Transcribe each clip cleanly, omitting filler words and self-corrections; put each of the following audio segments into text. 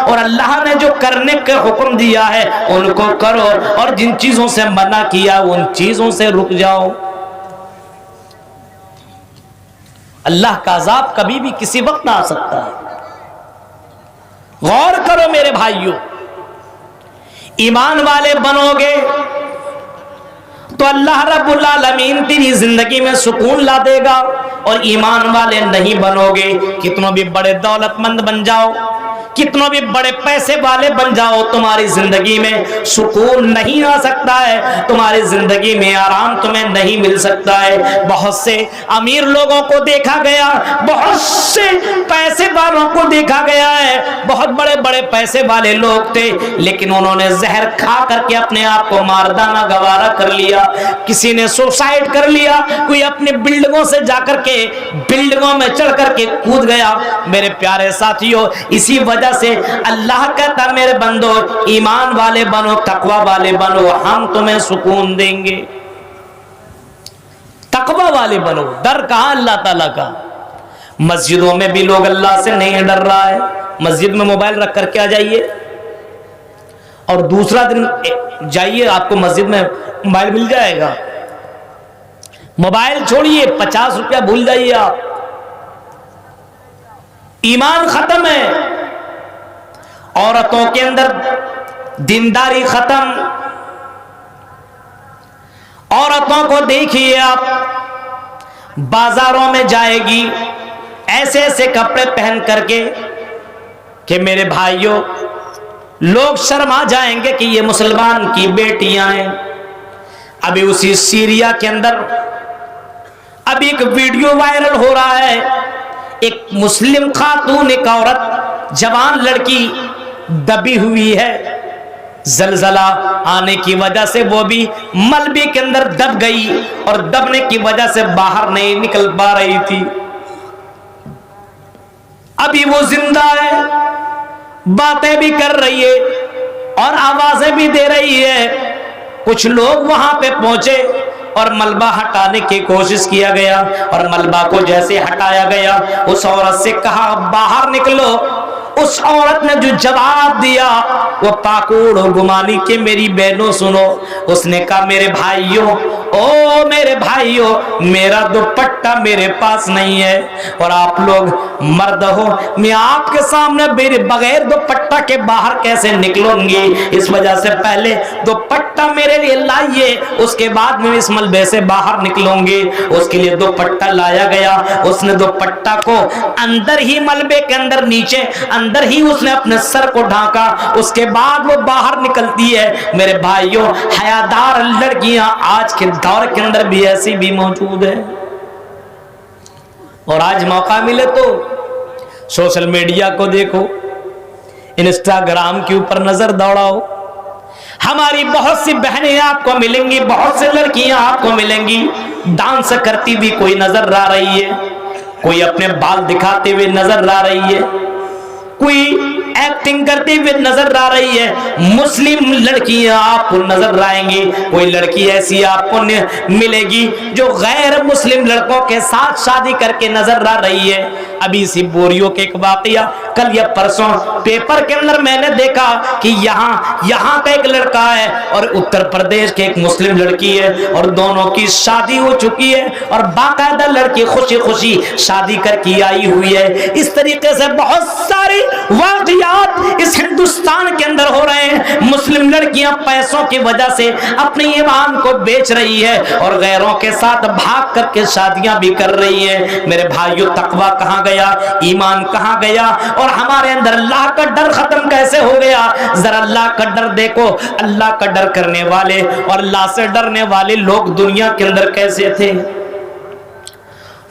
اور اللہ نے جو کرنے کا حکم دیا ہے ان کو کرو اور جن چیزوں سے منع کیا ان چیزوں سے رک جاؤ۔ اللہ کا عذاب کبھی بھی کسی وقت نہ آ سکتا ہے۔ غور کرو میرے بھائیوں، ایمان والے بنو گے تو اللہ رب العالمین تیری زندگی میں سکون لا دے گا، اور ایمان والے نہیں بنو گے، کتنوں بھی بڑے دولت مند بن جاؤ، کتنوں بھی بڑے پیسے والے بن جاؤ، تمہاری زندگی میں سکون نہیں آ سکتا ہے، تمہاری زندگی میں آرام تمہیں نہیں مل سکتا ہے۔ بہت سے امیر لوگوں کو دیکھا گیا، بہت سے پیسے والوں کو دیکھا گیا ہے، بہت بڑے بڑے پیسے والے لوگ تھے لیکن انہوں نے زہر کھا کر کے اپنے آپ کو ماردانہ گوارا کر لیا، کسی نے سوسائڈ کر لیا، کوئی اپنی بلڈنگوں سے جا کر کے بلڈنگوں میں چڑھ کر کے کود گیا۔ میرے پیارے ساتھیوں، اسی وجہ سے اللہ کہتا میرے بندو ایمان والے بنو، تقوی والے بنو، ہم تمہیں سکون دیں گے۔ تقوی والے بنو، ڈر کہاں اللہ تعالیٰ کا؟ مسجدوں میں بھی لوگ اللہ سے نہیں ڈر رہا ہے، مسجد میں موبائل رکھ کر کے آ جائیے اور دوسرا دن جائیے آپ کو مسجد میں موبائل مل جائے گا۔ موبائل چھوڑیے، 50 روپیہ بھول جائیے آپ، ایمان ختم ہے، عورتوں کے اندر دینداری ختم۔ عورتوں کو دیکھیے آپ، بازاروں میں جائے گی ایسے ایسے کپڑے پہن کر کے کہ میرے بھائیوں لوگ شرما جائیں گے کہ یہ مسلمان کی بیٹیاں ہیں۔ ابھی اسی سیریا کے اندر ابھی ایک ویڈیو وائرل ہو رہا ہے، ایک مسلم خاتون، ایک عورت، جوان لڑکی دبی ہوئی ہے، زلزلہ آنے کی وجہ سے وہ بھی ملبے کے اندر دب گئی اور دبنے کی وجہ سے باہر نہیں نکل پا رہی تھی۔ ابھی وہ زندہ ہے، باتیں بھی کر رہی ہے اور آوازیں بھی دے رہی ہے۔ کچھ لوگ وہاں پہ پہنچے اور ملبہ ہٹانے کی کوشش کیا گیا، اور ملبہ کو جیسے ہٹایا گیا اس عورت سے کہا باہر نکلو۔ اس عورت نے جو جواب دیا وہ پاکوڑ و گمانی کے میری بہنوں سنو، اس نے کہا میرے بھائیوں، او میرے بھائیوں، میرا دوپٹہ میرے پاس نہیں ہے اور آپ لوگ مرد ہو، میں آپ کے سامنے بغیر دوپٹہ کے باہر کیسے نکلوں گی؟ اس وجہ سے پہلے دوپٹہ میرے لیے لائیے، اس کے بعد میں اس ملبے سے باہر نکلوں گی۔ اس کے لیے دوپٹہ لایا گیا، اس نے دوپٹہ کو اندر ہی ملبے کے اندر نیچے اندر ہی اس نے اپنے سر کو ڈھانکا، اس کے بعد وہ باہر نکلتی ہے۔ میرے بھائیوں حیادار لڑکیاں آج کے دور کے اندر بھی ایسی بھی موجود ہیں، اور آج موقع ملے تو سوشل میڈیا کو دیکھو، انسٹاگرام کے اوپر نظر دوڑاؤ، ہماری بہت سی بہنیں آپ کو ملیں گی، بہت سی لڑکیاں آپ کو ملیں گی، ڈانس کرتی بھی کوئی نظر آ رہی ہے، کوئی اپنے بال دکھاتے ہوئے نظر آ رہی ہے، کوئی ایکٹنگ کرتے ہوئے نظر آ رہی ہے۔ مسلم لڑکیاں آپ کو نظر آئیں گی، کوئی لڑکی ایسی آپ کو ملے گی جو غیر مسلم لڑکوں کے ساتھ شادی کر کے نظر آ رہی ہے۔ ابھی اسی بوریوں کے ایک واقعہ کل یا پرسوں پیپر کے اندر میں نے دیکھا کہ یہاں کا ایک لڑکا ہے اور اتر پردیش کے ایک مسلم لڑکی ہے، اور دونوں کی شادی ہو چکی ہے اور باقاعدہ لڑکی خوشی خوشی شادی کر کے آئی ہوئی ہے۔ اس طریقے سے بہت ساری واقعات اس ہندوستان کے اندر ہو رہے ہیں۔ مسلم لڑکیاں پیسوں کی وجہ سے اپنے ایمان کو بیچ رہی ہے اور غیروں کے ساتھ بھاگ کر کے شادیاں بھی کر رہی ہیں۔ میرے بھائیو تقوی کہاں گیا؟ ایمان کہاں گیا؟ اور ہمارے اندر اللہ کا ڈر ختم کیسے ہو گیا؟ ذرا اللہ کا ڈر دیکھو، اللہ کا ڈر کرنے والے اور اللہ سے ڈرنے والے لوگ دنیا کے اندر کیسے تھے؟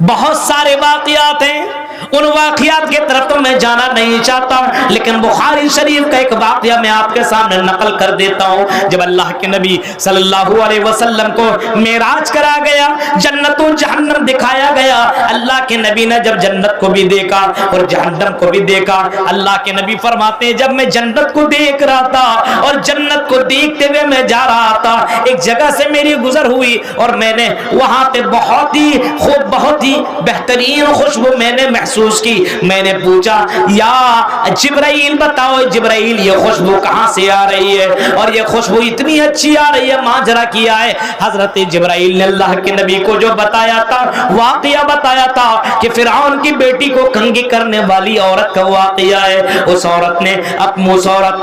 بہت سارے واقعات ہیں، ان واقعات کی طرف تو میں جانا نہیں چاہتا، لیکن بخاری شریف کا ایک واقعہ میں آپ کے سامنے نقل کر دیتا ہوں۔ جب اللہ کے نبی صلی اللہ علیہ وسلم کو معراج کرا گیا، جنت و جہنم دکھایا گیا، اللہ کے نبی نے جب جنت کو بھی دیکھا اور جہنم کو بھی دیکھا، اللہ کے نبی فرماتے ہیں جب میں جنت کو دیکھ رہا تھا اور جنت کو دیکھتے ہوئے میں جا رہا تھا، ایک جگہ سے میری گزر ہوئی اور میں نے وہاں پہ بہت ہی بہترین خوشبو میں نے محسوس محسوس کی. میں نے پوچھا یا جبرائیل بتاؤ جبرائیل یہ خوشبو کہاں سے آ رہی ہے اور یہ خوشبو اتنی اچھی آ رہی ہے, ماجرا کیا ہے. حضرت جبرائیل نے اللہ کے نبی کو جو بتایا تھا, واقعہ بتایا تھا کہ فرعون کی بیٹی کو کنگھی کرنے والی عورت کا واقعہ ہے. اس عورت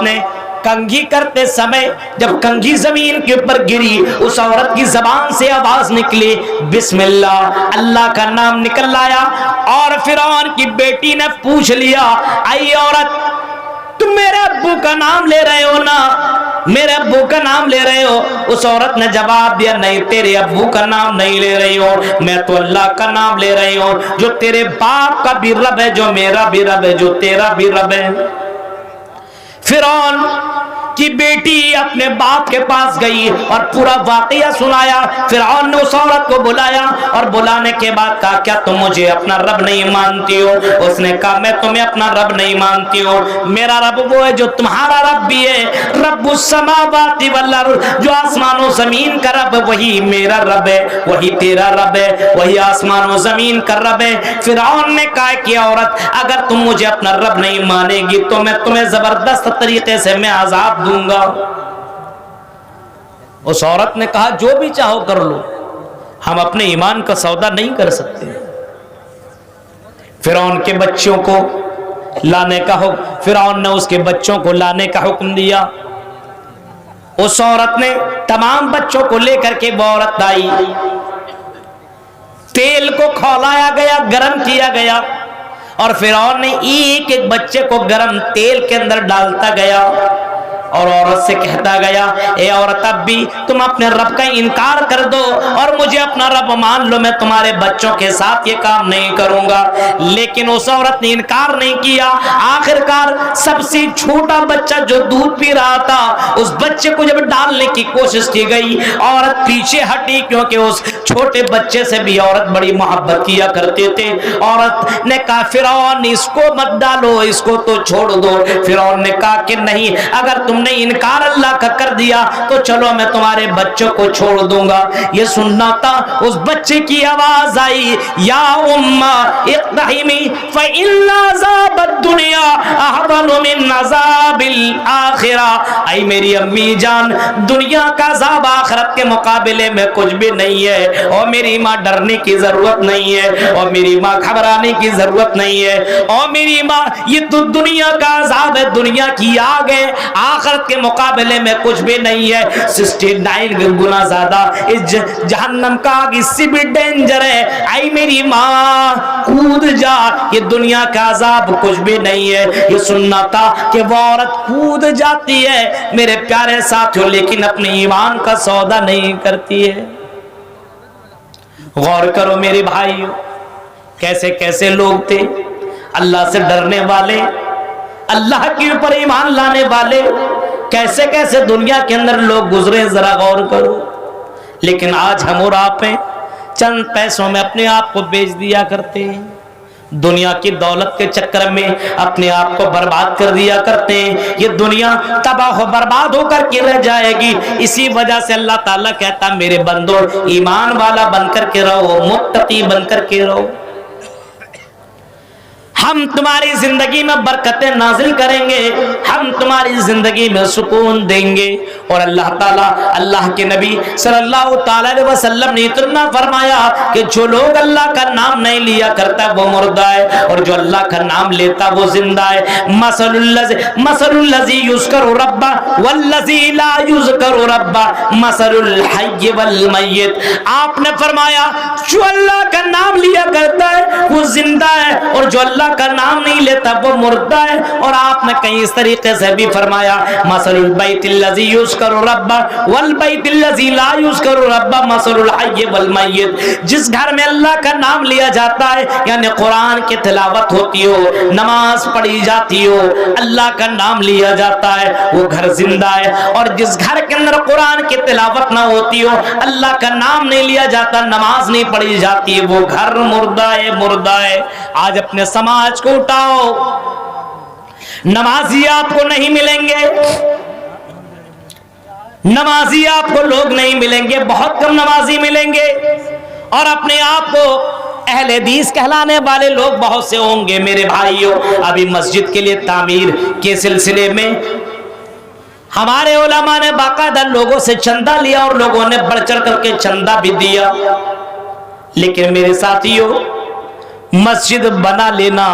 نے کنگھی کرتے سمے جب کنگھی زمین کے اوپر گری, اس عورت کی زبان سے آواز نکلی بسم اللہ, اللہ کا نام نکل آیا. اور فرعون کی بیٹی نے پوچھ لیا اے عورت تم میرے ابو کا نام لے رہے ہو نا, میرے ابو کا نام لے رہے ہو؟ اس عورت نے جواب دیا نہیں, تیرے ابو کا نام نہیں لے رہی ہوں, میں تو اللہ کا نام لے رہی ہوں جو تیرے باپ کا بھی رب ہے, جو میرا بھی رب ہے, جو تیرا بھی رب ہے. فرعون کی بیٹی اپنے باپ کے پاس گئی اور پورا واقعہ سنایا. فرعون نے اس عورت کو بلایا اور بلانے کے بعد کہا کیا تم مجھے اپنا رب نہیں مانتی ہو؟ اس نے کہا میں تمہیں اپنا رب نہیں مانتی ہوں, میرا رب وہ ہے جو تمہارا رب بھی ہے, رب السماوات والارض, جو آسمان و زمین کا رب وہی میرا رب ہے, وہی تیرا رب ہے, وہی آسمان و زمین کا رب ہے. فرعون نے کہا کہ عورت اگر تم مجھے اپنا رب نہیں مانے گی تو میں تمہیں زبردست طریقے سے میں عذاب دوں گا. اس عورت نے کہا جو بھی چاہو کر لو, ہم اپنے ایمان کا سودا نہیں کر سکتے. فرعون کے بچوں کو لانے کا حکم, فرعون نے اس کے بچوں کو لانے کا حکم دیا. اس عورت نے تمام بچوں کو لے کر کے وہ عورت آئی, تیل کو کھولایا گیا, گرم کیا گیا اور فرعون نے ایک ایک بچے کو گرم تیل کے اندر ڈالتا گیا اور عورت سے کہتا گیا اے عورت اب بھی تم اپنے رب کا انکار کر دو اور مجھے اپنا رب مان لو, میں تمہارے بچوں کے ساتھ یہ کام نہیں کروں گا. لیکن اس عورت نے انکار نہیں کیا. آخرکار سب سے چھوٹا بچہ جو دودھ پی رہا تھا اس بچے کو جب ڈالنے کی کوشش کی گئی, عورت پیچھے ہٹی کیونکہ اس چھوٹے بچے سے بھی عورت بڑی محبت کیا کرتے تھے. عورت نے کہا فرعون اس کو مت ڈالو, اس کو تو چھوڑ دو. فرعون نے کہا کہ نہیں, اگر تم نے انکار اللہ کا کر دیا تو چلو میں تمہارے بچوں کو چھوڑ دوں گا. یہ سننا تھا. اس بچے کی آواز آئی یا امّا اقتحمی فإن عذاب الدنیا احون من عذاب الآخرہ. اے میری امی جان, دنیا کا عذاب آخرت کے مقابلے میں کچھ بھی نہیں ہے. اور میری ماں ڈرنے کی ضرورت نہیں ہے, اور میری ماں گھبرانے کی ضرورت نہیں ہے. اور میری ماں یہ تو دنیا کا عذاب ہے, دنیا کی آگ ہے, آخرت کے مقابلے میں کچھ بھی نہیں ہے. 69 گنا زیادہ اس جہنم کا آگ اس سے بھی ڈینجر ہے. اے میری ماں کود جا, یہ دنیا کا عذاب کچھ بھی نہیں ہے. یہ سننا تھا کہ وہ عورت کود جاتی ہے میرے پیارے ساتھیوں, لیکن اپنے ایمان کا سودا نہیں کرتی ہے. غور کرو میرے بھائیو, کیسے کیسے لوگ تھے اللہ سے ڈرنے والے, اللہ کے اوپر ایمان لانے والے, کیسے کیسے دنیا کے اندر لوگ گزرے, ذرا غور کرو. لیکن آج ہم اور آپ چند پیسوں میں اپنے آپ کو بیچ دیا کرتے ہیں, دنیا کی دولت کے چکر میں اپنے آپ کو برباد کر دیا کرتے ہیں. یہ دنیا تباہ و برباد ہو کر کے رہ جائے گی. اسی وجہ سے اللہ تعالیٰ کہتا میرے بندو ایمان والا بن کر کے رہو, متقی بن کر کے رہو. ہم تمہاری زندگی میں برکتیں نازل کریں گے, ہم تمہاری زندگی میں سکون دیں گے. اور اللہ تعالیٰ, اللہ کے نبی صلی اللہ تعالی علیہ وسلم نے اتنا فرمایا کہ جو لوگ اللہ کا نام نہیں لیا کرتا وہ مردہ ہے, اور جو اللہ کا نام لیتا وہ زندہ ہے. مثل الذی یذکر ربہ والذی لا یذکر ربہ مثل الحی والمیت. آپ نے فرمایا جو اللہ کا نام لیا کرتا ہے وہ زندہ ہے, اور جو اللہ کا نام نہیں لیتا وہ مردہ ہے. اور آپ نے کہیں اس طریقے سے بھی فرمایا مثل البیت الذی یذکر ربہ والبیت الذی لا یذکر ربہ مثل الحی والمیت. جس گھر میں اللہ کا نام لیا جاتا ہے یعنی قرآن کی تلاوت ہوتی ہو, نماز پڑھی جاتی ہو, اللہ کا نام لیا جاتا ہے وہ گھر زندہ ہے. اور جس گھر کے اندر قرآن کی تلاوت نہ ہوتی ہو, اللہ کا نام نہیں لیا جاتا, نماز نہیں پڑھی جاتی, وہ گھر مردہ ہے, مردہ ہے. آج اپنے سماج کو اٹھاؤ, نمازی آپ کو نہیں ملیں گے, نمازی آپ کو لوگ نہیں ملیں گے, بہت کم نمازی ملیں گے. اور اپنے آپ کو اہل حدیث کہلانے والے لوگ بہت سے ہوں گے میرے بھائیوں، ابھی مسجد کے لیے تعمیر کے سلسلے میں ہمارے علماء نے باقاعدہ لوگوں سے چندہ لیا اور لوگوں نے بڑھ چڑھ کر کے چندہ بھی دیا، لیکن میرے ساتھیوں مسجد بنا لینا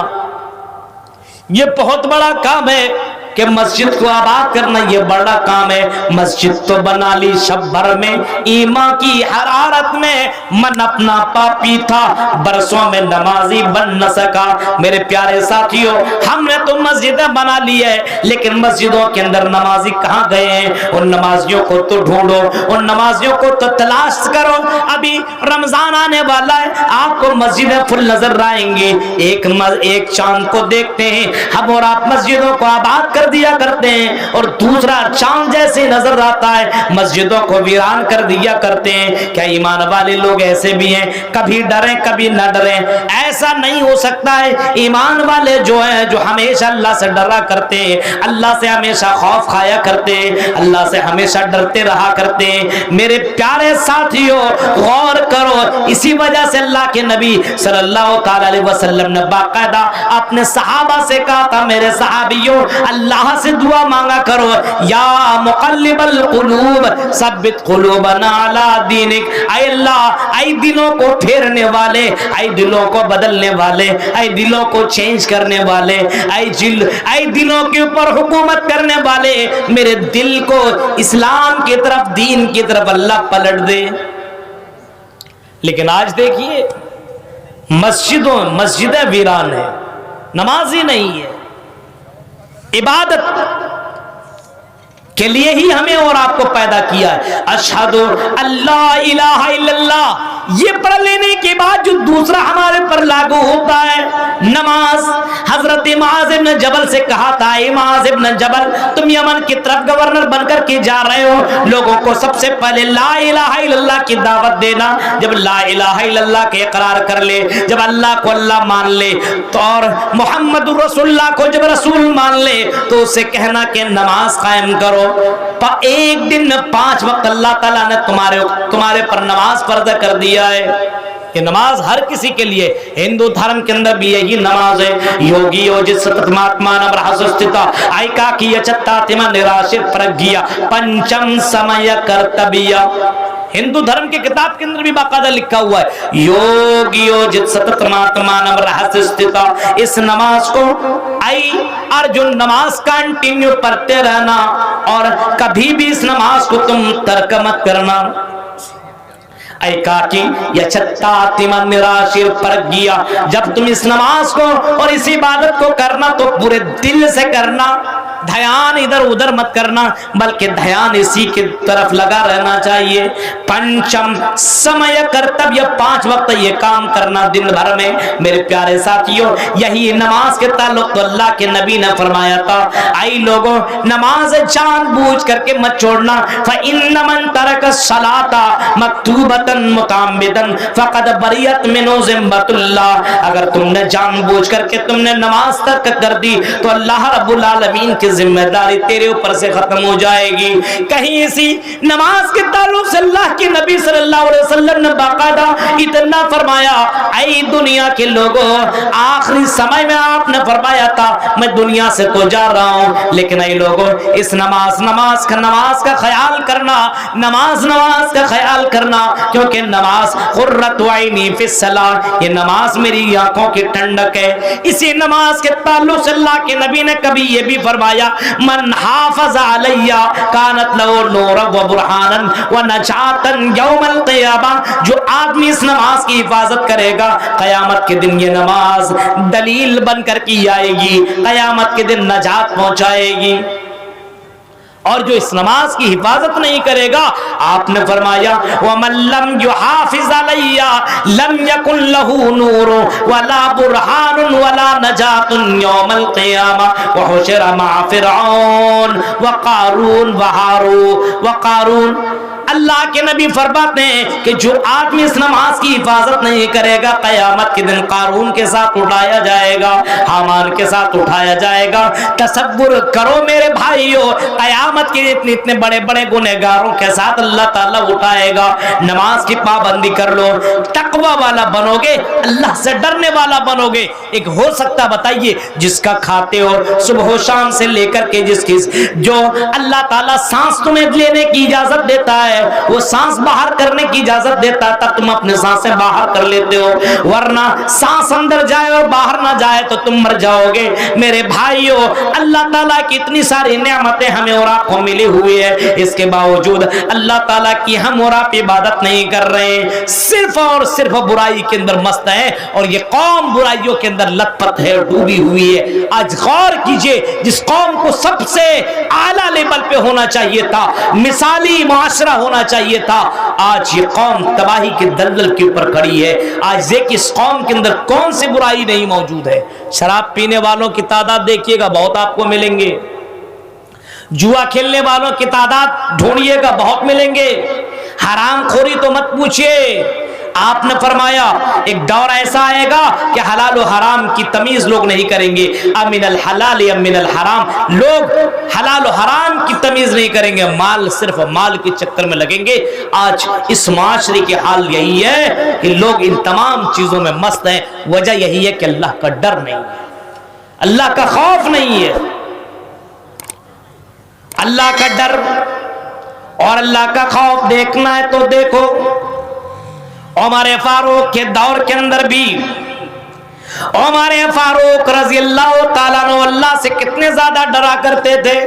یہ بہت بڑا کام ہے کہ مسجد کو آباد کرنا یہ بڑا کام ہے۔ مسجد تو بنا لی شب بھر میں، ایمان کی حرارت میں من اپنا پاپی تھا، برسوں میں نمازی بن نہ سکا۔ میرے پیارے ساتھیوں ہم نے تو مسجدیں بنا لی ہے، لیکن مسجدوں کے اندر نمازی کہاں گئے ہیں؟ ان نمازیوں کو تو ڈھونڈو، ان نمازیوں کو تو تلاش کرو۔ ابھی رمضان آنے والا ہے، آپ کو مسجدیں فل نظر آئیں گی۔ ایک چاند کو دیکھتے ہیں ہم اور آپ مسجدوں کو آباد کر دیا کرتے ہیں، اور دوسرا چاند جیسے نظر آتا ہے مسجدوں کو ویران کر دیا کرتے ہیں۔ کیا ایمان والے لوگ ایسے بھی ہیں؟ کبھی ڈریں کبھی نہ ڈریں، ایسا نہیں ہو سکتا ہے۔ ایمان والے جو ہیں، جو ہمیشہ اللہ سے ڈرا کرتے ہیں، اللہ سے ہمیشہ خوف کھایا کرتے ہیں، اللہ سے ہمیشہ ڈرتے رہا کرتے ہیں۔ میرے پیارے ساتھیوں غور کرو، اسی وجہ سے اللہ کے نبی صلی اللہ تعالی علیہ وسلم نے باقاعدہ اپنے صحابہ سے کہا تھا، میرے صحابیوں اللہ سے دعا مانگا کرو، یا مقلب القلوب ثبت قلوبنا علی دینک۔ اے اللہ، اے دلوں کو پھیرنے والے، اے دلوں کو بدلنے والے، اے دلوں کو چینج کرنے والے، اے دلوں کے اوپر حکومت کرنے والے، میرے دل کو اسلام کی طرف، دین کی طرف اللہ پلٹ دے۔ لیکن آج دیکھیے مسجدیں ویران ہیں، نمازی نہیں ہے۔ عبادت کے لیے ہی ہمیں اور آپ کو پیدا کیا ہے۔ اشہد اللہ الہ الا اللہ، یہ پڑھ لینے کے بعد جو دوسرا ہمارے پر لاگو ہوتا ہے نماز۔ حضرت معاذ ابن جبل سے کہا تھا، اے معاذ ابن جبل، تم یمن کی طرف گورنر بن کر کے جا رہے ہو، لوگوں کو سب سے پہلے لا الہ الا اللہ کی دعوت دینا۔ جب لا الہ الا اللہ کے اقرار کر لے، جب اللہ کو اللہ مان لے تو، اور محمد رسول اللہ کو جب رسول مان لے تو اسے کہنا کہ نماز قائم کرو۔ ایک دن میں 5 وقت اللہ تعالیٰ نے تمہارے پر نماز فرض کر دیا ہے۔ یہ نماز ہر کسی کے لیے، ہندو دھرم کے اندر بھی یہی نماز ہے۔ یوگی یوجت ستتماتمان برہسستتا ایکا کی یچتاتما نراشر پرگیا پنچم سمయ کرتبیا۔ ہندو دھرم کی کتاب کے اندر بھی باقاعدہ لکھا ہوا ہے، یوگی یوجت ستتماتمان برہسستتا۔ اس نماز کو ارجن نماز کنٹینیو پڑھتے رہنا، اور کبھی بھی اس نماز کو تم ترک مت کرنا۔ ایکاکی یا چھتاتی من نراشر پرگیا، جب تم اس نماز کو اور اس عبادت کو کرنا تو پورے دل سے کرنا، دھیان ادھر ادھر مت کرنا، بلکہ دھیان اسی کی طرف لگا رہنا چاہیے۔ پنچم سمے کرتب، یہ 5 وقت یہ کام کرنا دن بھر میں۔ میرے پیارے ساتھیوں یہی نماز کے تعلق تو اللہ کے نبی نے فرمایا تھا، اے لوگوں نماز جان بوجھ کر کے مت چھوڑنا۔ فإن من ترک الصلاۃ مکتوبۃ متعمدا فقد بریت منہ ذمۃ اللہ۔ اگر تم نے جان بوجھ کر کے تم نے نماز ترک کر دی تو اللہ رب العالمین کی ذمہ داری تیرے اوپر سے ختم ہو جائے گی۔ کہیں اسی نماز کے تعلق سے اللہ کے نبی صلی اللہ علیہ وسلم نے باقاعدہ اتنا فرمایا، اے دنیا کے لوگوں، آخری سمے میں آپ نے فرمایا تھا میں دنیا سے تو جا رہا ہوں، لیکن اے لوگوں اس نماز کا خیال کرنا، نماز کا خیال کرنا، کیونکہ نماز قرۃ عینی فی الصلاۃ، یہ نماز میری آنکھوں کی ٹھنڈک ہے۔ اسی نماز کے تعلق سے اللہ کے نبی نے کبھی یہ بھی فرمایا، من حافظ علی کانت لہ نورا و برہانا و نجاتا یوم القیامہ، جو آدمی اس نماز کی حفاظت کرے گا قیامت کے دن یہ نماز دلیل بن کر کی آئے گی، قیامت کے دن نجات پہنچائے گی۔ اور جو اس نماز کی حفاظت نہیں کرے گا، آپ نے فرمایا وَمَن لَّمْ يُحَافِظْ عَلَيَّ لَمْ يَكُن لَّهُ نُورٌ وَلَا بُرْهَانٌ وَلَا نَجَاةٌ يَوْمَ الْقِيَامَةِ وَحُشِرَ مَعَ فِرْعَوْنَ وَقَارُونَ وَقَارُونَ۔ اللہ کے نبی فرماتے ہیں کہ جو آدمی اس نماز کی حفاظت نہیں کرے گا قیامت کے دن قارون کے ساتھ اٹھایا جائے گا، حامان کے ساتھ اٹھایا جائے گا۔ تصور کرو میرے بھائیو، قیامت کے اتنے بڑے بڑے گنہگاروں کے ساتھ اللہ تعالیٰ اٹھائے گا۔ نماز کی پابندی کر لو، تقوی والا بنو گے، اللہ سے ڈرنے والا بنو گے۔ ایک ہو سکتا بتائیے جس کا کھاتے ہو صبح و شام سے لے کر کے جس کی جو اللہ تعالیٰ سانس تمہیں لینے کی اجازت دیتا ہے، وہ سانس باہر کرنے کی اجازت دیتا ہے، تب تم اپنے سانسیں باہر کر لیتے ہو، ورنہ سانس اندر جائے اور باہر نہ جائے تو تم مر جاؤ گے۔ میرے بھائیو، اللہ تعالیٰ کی اتنی ساری نعمتیں ہمیں اور آپ کو ملی ہوئی ہے، اس کے باوجود اللہ تعالیٰ کی ہم اور آپ عبادت نہیں کر رہے ہیں، صرف اور صرف برائی کے اندر مست ہے، اور یہ قوم برائیوں کے اندر لت پت ہے، ڈوبی ہوئی ہے۔ آج غور کیجئے، جس قوم کو سب سے اعلیٰ لیول پہ ہونا چاہیے تھا، مثالی معاشرہ ہونا چاہیے تھا، آج یہ قوم تباہی کے دلدل کے اوپر کھڑی ہے۔ آج دیکھیں اس قوم کے اندر کون سی برائی نہیں موجود ہے۔ شراب پینے والوں کی تعداد دیکھیے گا، بہت آپ کو ملیں گے۔ جوا کھیلنے والوں کی تعداد ڈھونڈیے گا، بہت ملیں گے۔ حرام خوری تو مت پوچھئے۔ آپ نے فرمایا ایک دور ایسا آئے گا کہ حلال و حرام کی تمیز لوگ نہیں کریں گے، امن الحلال یا من الحرام، لوگ حلال و حرام کی تمیز نہیں کریں گے، مال صرف مال کے چکر میں لگیں گے۔ آج اس معاشرے کی حال یہی ہے کہ لوگ ان تمام چیزوں میں مست ہیں، وجہ یہی ہے کہ اللہ کا ڈر نہیں ہے، اللہ کا خوف نہیں ہے۔ اللہ کا ڈر اور اللہ کا خوف دیکھنا ہے تو دیکھو، عمر فاروق کے دور کے اندر بھی عمر فاروق رضی اللہ تعالیٰ عنہ اللہ سے کتنے زیادہ ڈرا کرتے تھے۔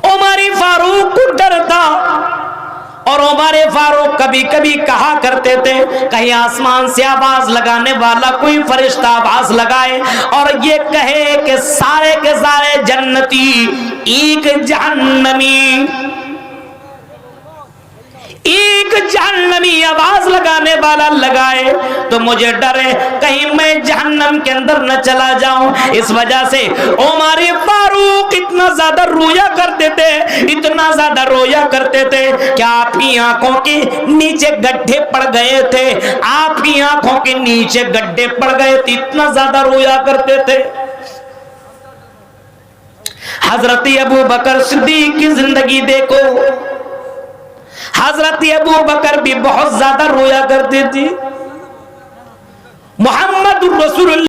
عمر فاروق کو ڈر تھا، اور عمر فاروق کبھی کبھی کہا کرتے تھے کہیں آسمان سے آواز لگانے والا کوئی فرشتہ آواز لگائے اور یہ کہے کہ سارے کے سارے جنتی ایک جہنمی، ایک جہنمی آواز لگانے والا لگائے تو مجھے ڈر ہے کہیں میں جہنم کے اندر نہ چلا جاؤں۔ اس وجہ سے عمر فاروق اتنا زیادہ رویا کرتے تھے، اتنا زیادہ رویا کرتے تھے کہ آپ کی آنکھوں کے نیچے گڈھے پڑ گئے تھے، آپ کی آنکھوں کے نیچے گڈھے پڑ گئے تھے، اتنا زیادہ رویا کرتے تھے۔ حضرت ابو بکر صدیق کی زندگی دیکھو، حضرت ابو بکر بھی بہت زیادہ رویا کرتے تھے۔ محمد رسول اللہ